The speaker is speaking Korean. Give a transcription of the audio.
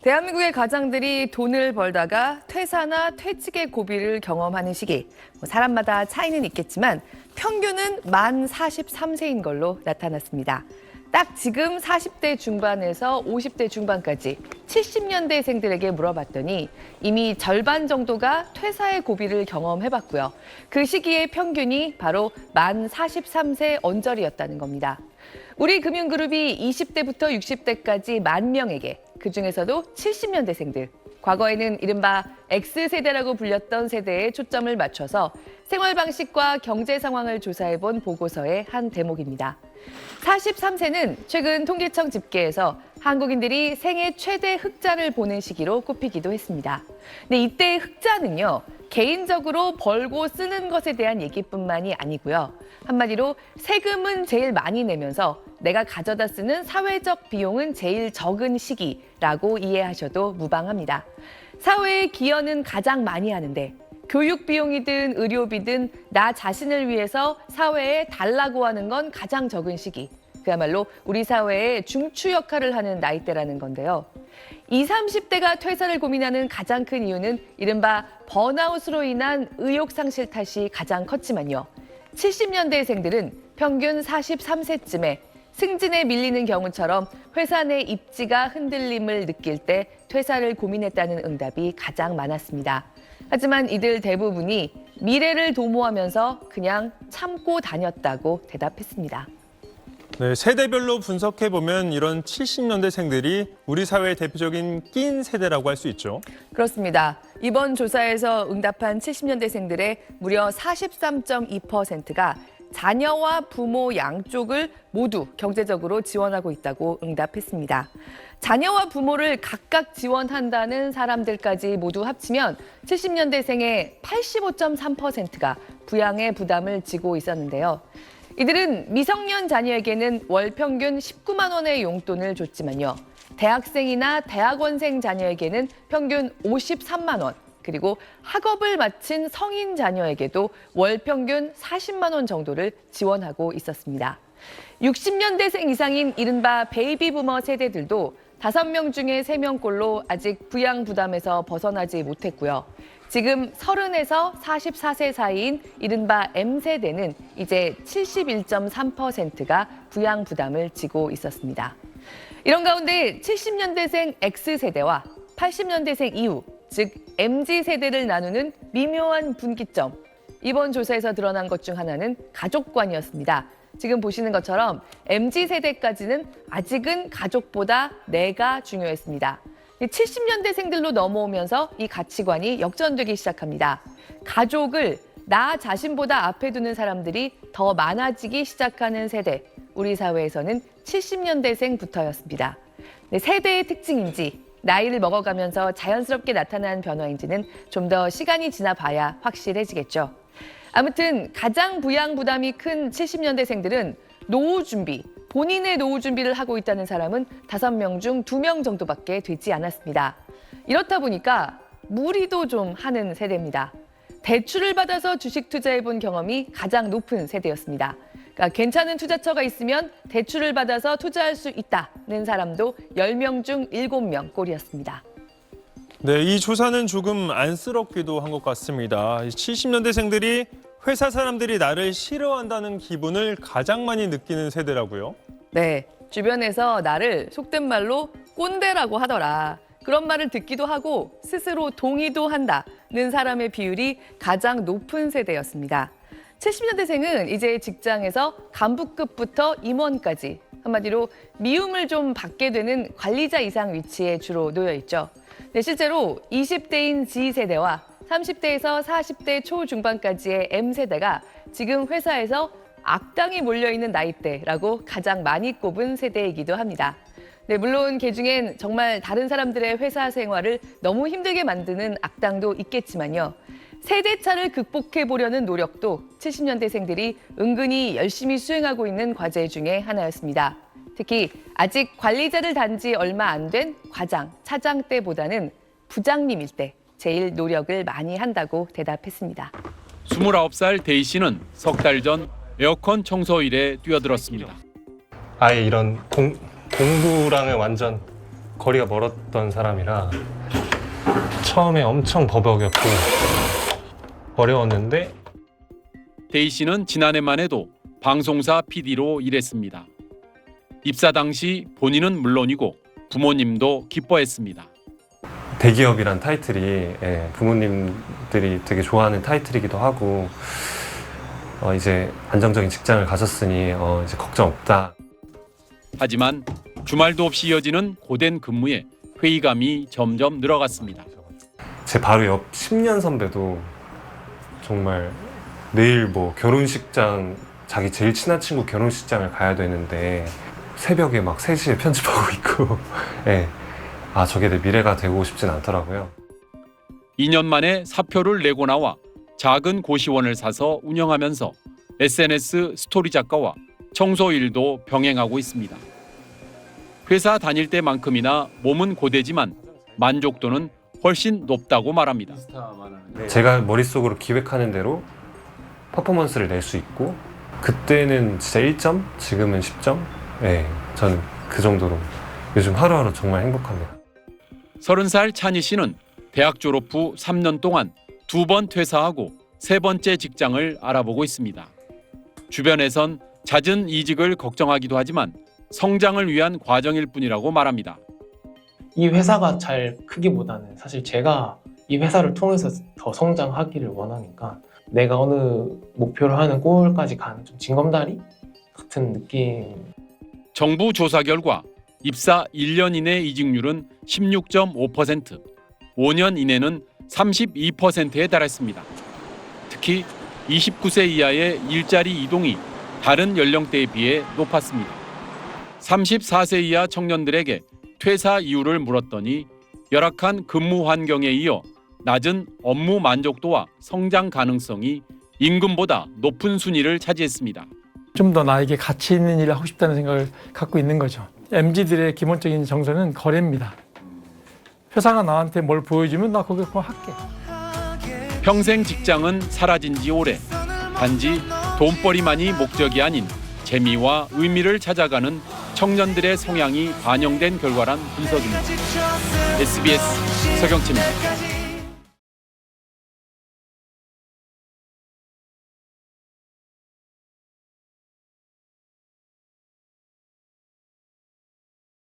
대한민국의 가장들이 돈을 벌다가 퇴사나 퇴직의 고비를 경험하는 시기. 사람마다 차이는 있겠지만 평균은 만 43세인 걸로 나타났습니다. 딱 지금 40대 중반에서 50대 중반까지 70년대생들에게 물어봤더니 이미 절반 정도가 퇴사의 고비를 경험해봤고요. 그 시기의 평균이 바로 만 43세 언저리였다는 겁니다. 우리 금융그룹이 20대부터 60대까지 10,000명에게 그중에서도 70년대생들, 과거에는 이른바 X세대라고 불렸던 세대에 초점을 맞춰서 생활 방식과 경제 상황을 조사해본 보고서의 한 대목입니다. 43세는 최근 통계청 집계에서 한국인들이 생애 최대 흑자를 보는 시기로 꼽히기도 했습니다. 근데 이때의 흑자는요, 개인적으로 벌고 쓰는 것에 대한 얘기뿐만이 아니고요. 한마디로 세금은 제일 많이 내면서 내가 가져다 쓰는 사회적 비용은 제일 적은 시기라고 이해하셔도 무방합니다. 사회에 기여는 가장 많이 하는데 교육 비용이든 의료비든 나 자신을 위해서 사회에 달라고 하는 건 가장 적은 시기. 그야말로 우리 사회의 중추 역할을 하는 나이대라는 건데요. 20, 30대가 퇴사를 고민하는 가장 큰 이유는 이른바 번아웃으로 인한 의욕 상실 탓이 가장 컸지만요. 70년대생들은 평균 43세쯤에 승진에 밀리는 경우처럼 회사 내 입지가 흔들림을 느낄 때 퇴사를 고민했다는 응답이 가장 많았습니다. 하지만 이들 대부분이 미래를 도모하면서 그냥 참고 다녔다고 대답했습니다. 네, 세대별로 분석해보면 이런 70년대생들이 우리 사회의 대표적인 낀 세대라고 할 수 있죠. 그렇습니다. 이번 조사에서 응답한 70년대생들의 무려 43.2%가 자녀와 부모 양쪽을 모두 경제적으로 지원하고 있다고 응답했습니다. 자녀와 부모를 각각 지원한다는 사람들까지 모두 합치면 70년대생의 85.3%가 부양의 부담을 지고 있었는데요. 이들은 미성년 자녀에게는 월 평균 19만 원의 용돈을 줬지만요. 대학생이나 대학원생 자녀에게는 평균 53만 원, 그리고 학업을 마친 성인 자녀에게도 월 평균 40만 원 정도를 지원하고 있었습니다. 60년대생 이상인 이른바 베이비 부머 세대들도 5명 중에 3명꼴로 아직 부양 부담에서 벗어나지 못했고요. 지금 30에서 44세 사이인 이른바 M세대는 이제 71.3%가 부양 부담을 지고 있었습니다. 이런 가운데 70년대생 X세대와 80년대생 이후, 즉 MZ세대를 나누는 미묘한 분기점. 이번 조사에서 드러난 것 중 하나는 가족관이었습니다. 지금 보시는 것처럼 MZ세대까지는 아직은 가족보다 내가 중요했습니다. 70년대생들로 넘어오면서 이 가치관이 역전되기 시작합니다. 가족을 나 자신보다 앞에 두는 사람들이 더 많아지기 시작하는 세대. 우리 사회에서는 70년대생부터였습니다. 세대의 특징인지 나이를 먹어가면서 자연스럽게 나타난 변화인지는 좀 더 시간이 지나 봐야 확실해지겠죠. 아무튼 가장 부양 부담이 큰 70년대생들은 노후 준비, 본인의 노후 준비를 하고 있다는 사람은 5명 중 2명 정도밖에 되지 않았습니다. 이렇다 보니까 무리도 좀 하는 세대입니다. 대출을 받아서 주식 투자해본 경험이 가장 높은 세대였습니다. 그러니까 괜찮은 투자처가 있으면 대출을 받아서 투자할 수 있다는 사람도 10명 중 7명 꼴이었습니다. 네, 이 조사는 조금 안쓰럽기도 한 것 같습니다. 70년대생들이 회사 사람들이 나를 싫어한다는 기분을 가장 많이 느끼는 세대라고요? 네, 주변에서 나를 속된 말로 꼰대라고 하더라. 그런 말을 듣기도 하고 스스로 동의도 한다는 사람의 비율이 가장 높은 세대였습니다. 70년대생은 이제 직장에서 간부급부터 임원까지 한마디로 미움을 좀 받게 되는 관리자 이상 위치에 주로 놓여 있죠. 네, 실제로 20대인 G세대와 30대에서 40대 초중반까지의 M세대가 지금 회사에서 악당이 몰려있는 나이대라고 가장 많이 꼽은 세대이기도 합니다. 네, 물론 그중엔 정말 다른 사람들의 회사 생활을 너무 힘들게 만드는 악당도 있겠지만요. 세대차를 극복해 보려는 노력도 70년대생들이 은근히 열심히 수행하고 있는 과제 중에 하나였습니다. 특히 아직 관리자를 단 지 얼마 안 된 과장, 차장 때보다는 부장님일 때 제일 노력을 많이 한다고 대답했습니다. 29살 데이 씨는 석 달 전 에어컨 청소 일에 뛰어들었습니다. 아예 이런 공부랑은 완전 거리가 멀었던 사람이라 처음에 엄청 버벅였고 어려웠는데 데이 씨는 지난해만 해도 방송사 PD로 일했습니다. 입사 당시 본인은 물론이고 부모님도 기뻐했습니다. 대기업이란 타이틀이 부모님들이 되게 좋아하는 타이틀이기도 하고 이제 안정적인 직장을 가졌으니 이제 걱정 없다. 하지만 주말도 없이 이어지는 고된 근무에 회의감이 점점 늘어갔습니다. 제 바로 옆 10년 선배도 정말 내일 뭐 결혼식장 자기 제일 친한 친구 결혼식장을 가야 되는데 새벽에 막 3시에 편집하고 있고 저게 내 미래가 되고 싶진 않더라고요. 2년 만에 사표를 내고 나와 작은 고시원을 사서 운영하면서 SNS 스토리 작가와 청소 일도 병행하고 있습니다. 회사 다닐 때만큼이나 몸은 고되지만 만족도는 훨씬 높다고 말합니다. 제가 머릿속으로 기획하는 대로 퍼포먼스를 낼 수 있고 그때는 진짜 1점, 지금은 10점? 저는 그 정도로 요즘 하루하루 정말 행복합니다. 30살 찬희 씨는 대학 졸업 후 3년 동안 2번 퇴사하고 3번째 직장을 알아보고 있습니다. 주변에선 잦은 이직을 걱정하기도 하지만 성장을 위한 과정일 뿐이라고 말합니다. 이 회사가 잘 크기보다는 사실 제가 이 회사를 통해서 더 성장하기를 원하니까 내가 어느 목표를 하는 골까지 가는 좀 징검다리 같은 느낌. 정부 조사 결과 입사 1년 이내 이직률은 16.5%, 5년 이내는 32%에 달했습니다. 특히 29세 이하의 일자리 이동이 다른 연령대에 비해 높았습니다. 34세 이하 청년들에게 퇴사 이유를 물었더니 열악한 근무 환경에 이어 낮은 업무 만족도와 성장 가능성이 임금보다 높은 순위를 차지했습니다. 좀 더 나에게 가치 있는 일을 하고 싶다는 생각을 갖고 있는 거죠. MZ들의 기본적인 정서는 거래입니다. 회사가 나한테 뭘 보여주면 나 거기에 그거 할게. 평생 직장은 사라진 지 오래. 단지 돈벌이만이 목적이 아닌 재미와 의미를 찾아가는 청년들의 성향이 반영된 결과란 분석입니다. SBS 서경채입니다.